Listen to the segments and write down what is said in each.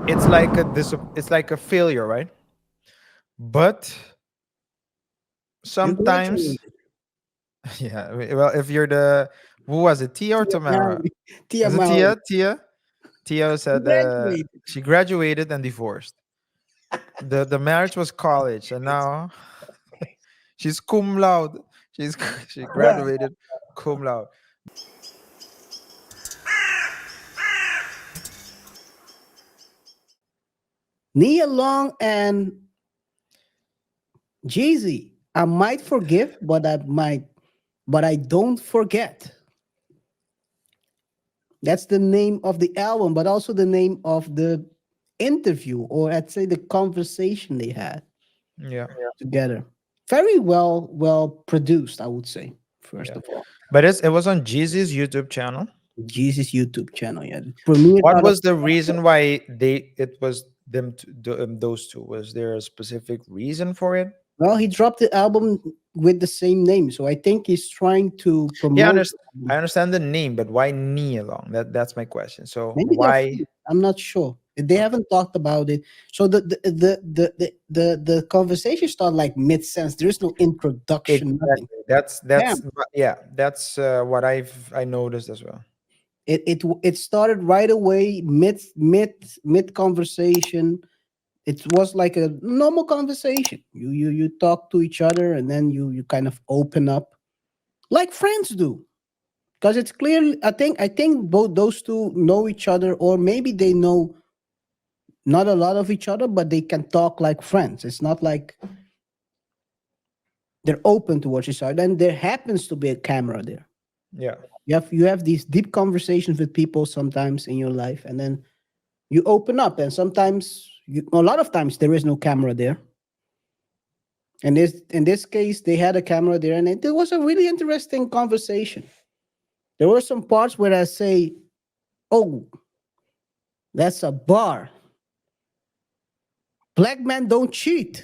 it's like a failure, right? But You sometimes, graduated. yeah. Well, if you're the who was it, Tia or Tia Tamara? Mowry. Tia Is it Mowry. Tia? Tia You said graduated. she graduated and divorced. The marriage was college, and now she's cum laude. She's she graduated cum laude. Nia Long and Jeezy. I might forgive, but I don't forget. That's the name of the album, but also the name of the interview, or I'd say the conversation they had Yeah, together. Very well produced, I would say. First yeah. of all, But it was on Jeezy's YouTube channel. Jesus YouTube channel, yeah, premiered What out of was the reason why it was those two? Was there a specific reason for it? well, he dropped the album with the same name, so I think he's trying to Yeah, promote. I understand the name, but why knee along? That's my question. So Maybe they're why? friends. I'm not sure. They Okay. haven't talked about it. So the conversation started like mid sentence. There is no introduction, nothing. Exactly. Yeah. Yeah. That's what I noticed as well. It started right away, mid conversation. It was like a normal conversation. You talk to each other and then you kind of open up like friends do. Because it's clear I think both those two know each other, or maybe they know not a lot of each other, but they can talk like friends. It's not like they're open towards each other. And there happens to be a camera there. Yeah. You have these deep conversations with people sometimes in your life, and then you open up, and sometimes a lot of times there is no camera there. And in this case, they had a camera there, and it was a really interesting conversation. There were some parts where I say, "Oh, that's a bar. Black men don't cheat."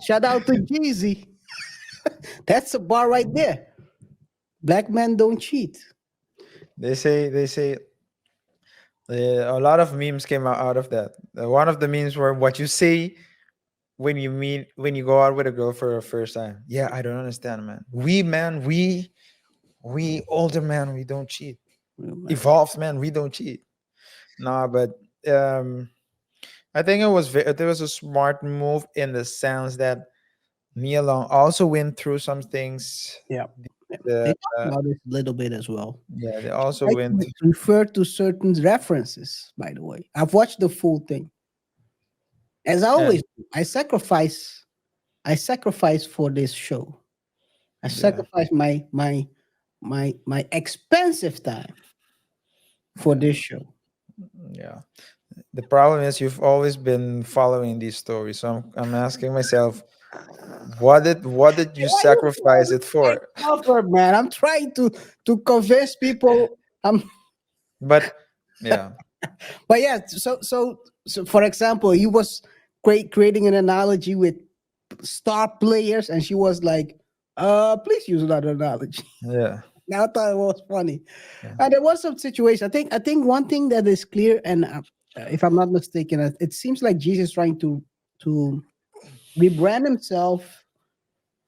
Shout out to Jeezy. That's a bar right there. Black men don't cheat. They say a lot of memes came out of that. One of the memes were what you say when you go out with a girl for a first time. Yeah, I don't understand, man. We older man, we don't cheat. Oh, man. Evolved man, we don't cheat. Nah, but um, I think it was a smart move in the sense that Nia Long also went through some things. Yeah. Yeah. They The talk about this a little bit as well. yeah, they also I went. can refer to certain references, by the way. I've watched the full thing. As I Yeah, always do, I sacrifice for this show. I yeah, sacrifice my expensive time for yeah, this show. yeah. The problem is you've always been following these stories, so I'm asking myself, what did you Why you sacrifice it I for? suffer, man? I'm trying to convince people. But yeah, But yeah, so for example, he was creating an analogy with star players, and she was like, please use another analogy." yeah, Now I thought it was funny. yeah, And there was some situation. I think one thing that is clear, and if I'm not mistaken, it seems like Jesus trying to rebrand himself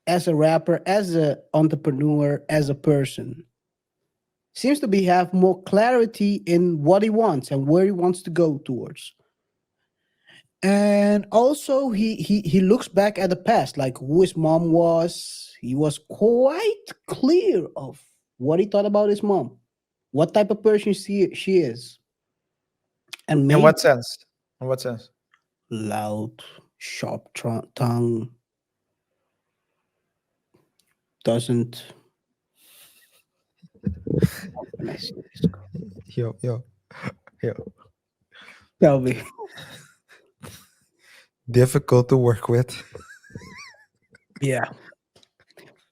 as a rapper, as a entrepreneur, as a person. Seems to be have more clarity in what he wants and where he wants to go towards. And also he looks back at the past, like who his mom was. He was quite clear of what he thought about his mom, what type of person she is. And in maybe what sense? In what sense? loud, sharp tongue, doesn't. How can I say this? Yo, yo, yo. Tell me. Difficult to work with. Yeah.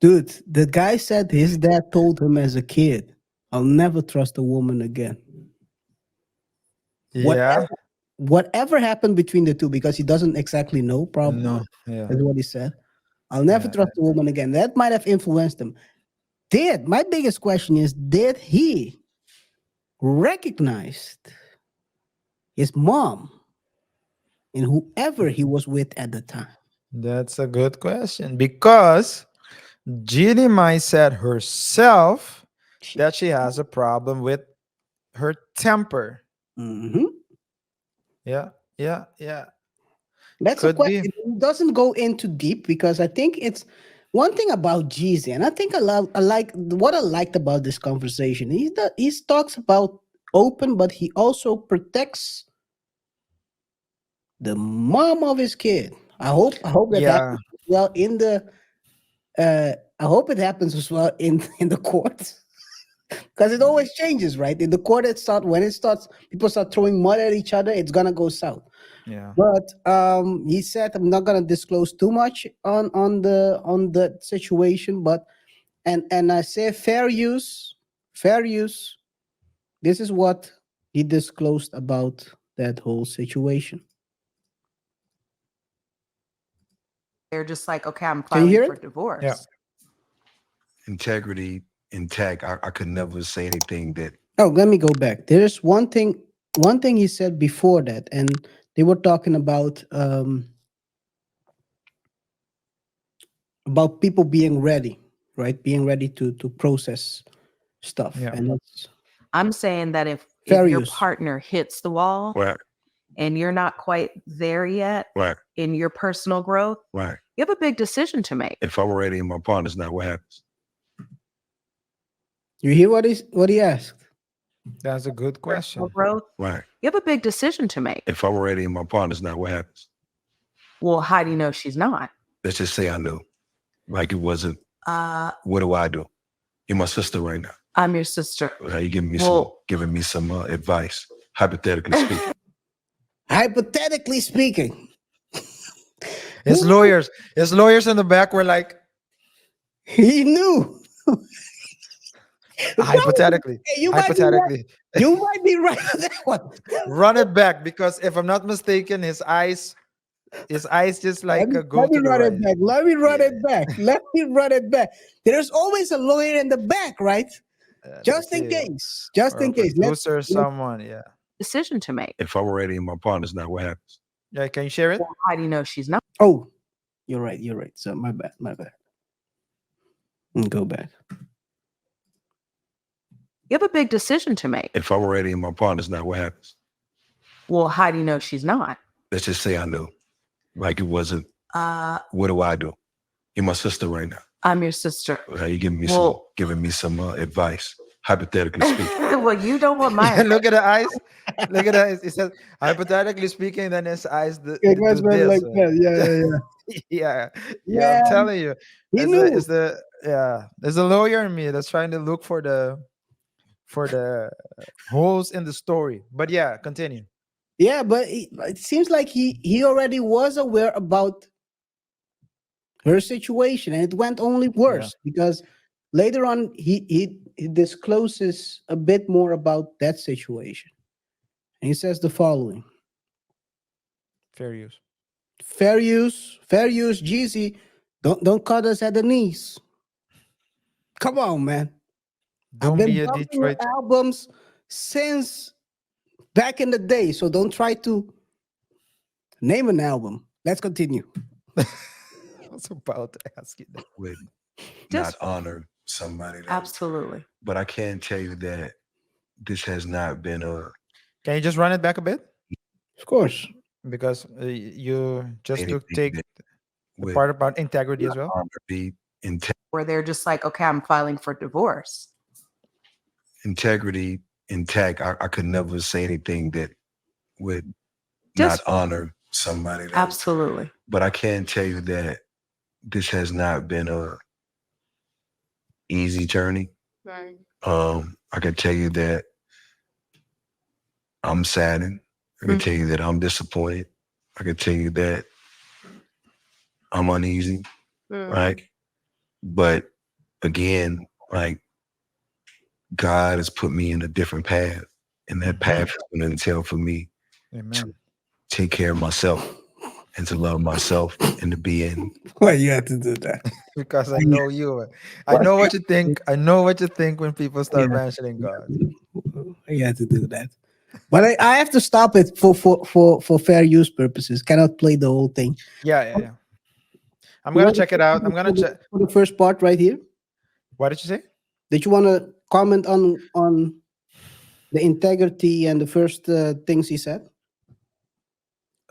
Dude, the guy said his dad told him as a kid, "I'll never trust a woman again." Yeah. Whatever happened between the two, because he doesn't exactly know, probably No. Yeah. is what he said. "I'll never Yeah. trust a woman again." That might have influenced him. Did my biggest question is, did he recognize his mom, and whoever he was with at the time. That's a good question because Jeannie might said herself that she has a problem with her temper. Mhm. Yeah, yeah, yeah. That's a Could question. be. It doesn't go into deep because I think it's one thing about Jeezy, and I think I like what I liked about this conversation. He talks about open, but he also protects the mom of his kid. I hope that Yeah, happens as well in the. I hope it happens as well in the courts because it always changes, right? In the court, when it starts, people start throwing mud at each other. It's gonna go south. yeah. But he said I'm not gonna disclose too much on the situation, but and I say fair use, fair use. This is what he disclosed about that whole situation. They're just like, okay, I'm Can you filing hear for it? Yeah. divorce. Integrity intact. I could never say anything that Oh, let me go back. There's one thing he said before that, and they were talking about people being ready, right? Being ready to process stuff, Yeah. and that's I'm saying that if fair your use. partner hits the wall right, and you're not quite there yet right, in your personal growth, right. you have a big decision to make. If I'm ready and my partner's not, what happens? You hear what he asked? That's a good Personal question. growth, Right. you have a big decision to make. If I'm ready and my partner's not, what happens? Well, how do you know she's not? Let's just say I knew. Like it wasn't. Uh, What do I do? You're my sister right now. I'm your sister. How you Well- giving me some advice, hypothetically speaking. Hypothetically speaking, His lawyers in the back were like, he knew. hypothetically, Hey, you might be right. hypothetically, You might be right on that one. run it back because if I'm not mistaken, his eyes just Let like me, go let me to the run right. it back. Let me run Yeah, it back. Let me run it back. There's always a lawyer in the back, right? let's Just in see, case. Just or a in case. producer, or Let's someone. Yeah, Decision to make. If I'm ready and my partner's not, what happens? yeah. Can you share it? Well, how do you know she's not? Oh, you're right. You're right. So my bad. My bad. Go back. You have a big decision to make. If I'm ready and my partner's not, what happens? Well, how do you know she's not? Let's just say I knew. Like it wasn't. Uh, What do I do? You're my sister right now. I'm your sister. How you Well- giving me some advice, hypothetically speaking. Well, you don't want my Look at the eyes. Look at the eyes. It says hypothetically speaking, then his eyes It do was been this. like that. Yeah. Yeah, yeah. I'm Yeah. telling you, He it's the knew. it's the yeah. There's a lawyer in me that's trying to look for the holes in the story. But yeah, continue. Yeah, but it seems like he already was aware about her situation, and it went only Yeah, worse because later on he discloses a bit more about that situation. And he says the following: fair use. fair use, Jeezy, don't cut us at the knees. Come on, man. I've Don't been be a bumping your Detroit. albums since back in the day, so don't try to name an album. Let's continue. I was about to ask you that. Would Just- not honor somebody. Absolutely. But I can tell you that this has not been a Can you just run it back a bit? Of course. Because you just took anything take that the would part about integrity as well. honor, be Where they're just like, okay, I'm filing for divorce. integrity intact. I could never say anything that would Just- not honor somebody. Absolutely. But I can tell you that this has not been a easy journey. Right. I can tell you that I'm saddened. I can Mm. tell you that I'm disappointed. I can tell you that I'm uneasy, right? But again, like God has put me in a different path, and that path is going to entail for me Amen. take care of myself and to love myself and to be in. Why you have to do that? Because I know you. I know what you think. I know what you think when people start Yeah. mentioning God. You had to do that. But I have to stop it for fair use purposes. Cannot play the whole thing. Yeah, yeah, yeah. I'm You gonna want to check it out. I'm gonna check. for the first part right here? What did you say? Did you want to comment on the integrity and the first things he said?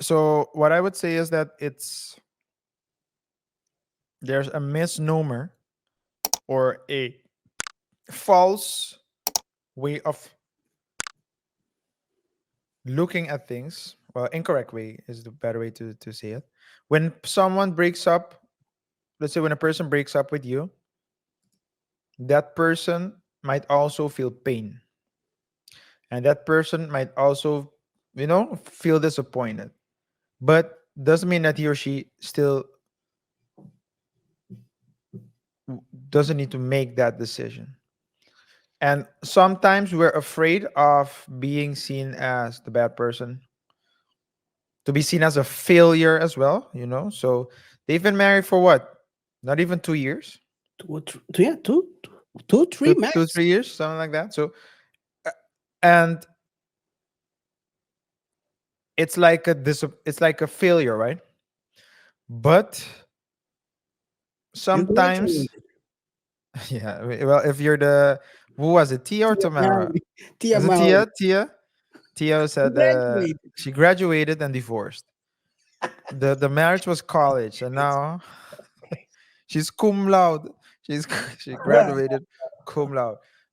So what I would say is that there's a misnomer or a false way of looking at things. Well, incorrect way is the better way to say it. When someone breaks up, let's say when a person breaks up with you, that person might also feel pain, and that person might also, feel disappointed. But doesn't mean that he or she still doesn't need to make that decision. And sometimes we're afraid of being seen as the bad person, to be seen as a failure as well. So they've been married for what? Not even 2 years, Yeah, two, three two, max. 3 years, something like that. So, uh, and it's like a failure, right? But You sometimes, graduated. yeah. Well, if you're the who was it, Tia or Tia Tamara? Mowry. Tia Is it Mowry. Tia You said graduated. she graduated and divorced. The marriage was college, and now she's cum laude. She's she Yeah. graduated cum laude.